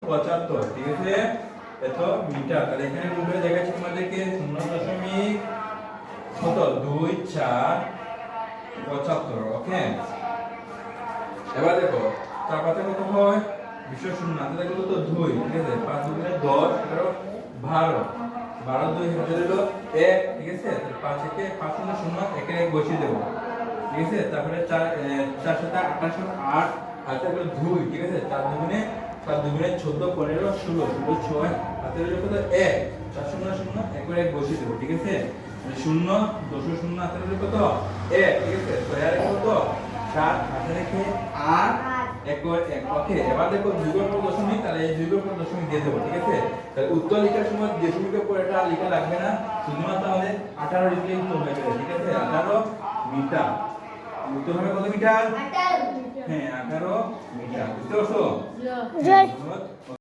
75, ঠিক আছে? এত মিটার। তাহলে এখানে রুট হয়ে দেখাচ্ছি তোমাদেরকে 0.2475। ওকে, এবার দেখো 4 পাতে কত হয়? 20 তাহলে কত? 2, ঠিক আছে? 5 দুগুণে 10, 11, 12, 12 2 হাজার হলো 1, ঠিক আছে? 5 একে 5 শূন্য শূন্য, একে 1 বসিয়ে দেবো, ঠিক আছে? তারপরে 4 4 সাথে 28, 8 হাতে হলো 2, ঠিক আছে? 4 দুগুণে 14, 15, 16, 6 হাতে হলো কত? 1, 4 শূন্য শূন্য, একবার 1 বসিয়ে দেবো, ঠিক আছে? 0 200 শূন্য হাতে হলো কত? 1, ঠিক আছে? তো এর কত? 7 হাতে রেখে 8 একবার 1। ওকে, এবার দেখো যোগের পর দশমিক, তাহলে এই যোগের পর দশমিক দিয়ে দেবো, ঠিক আছে? তাহলে উত্তর লেখার সময় দশমিকের পর এটা লেখা লাগবে না, শুধুমাত্র আমাদের 18 লিখলেই উত্তর হয়ে যাবে, ঠিক আছে? 18 মিটার। উত্তর হবে কত মিটার? 18 মিটার। হ্যাঁ, 18 মিটার। বুঝতে পারছো?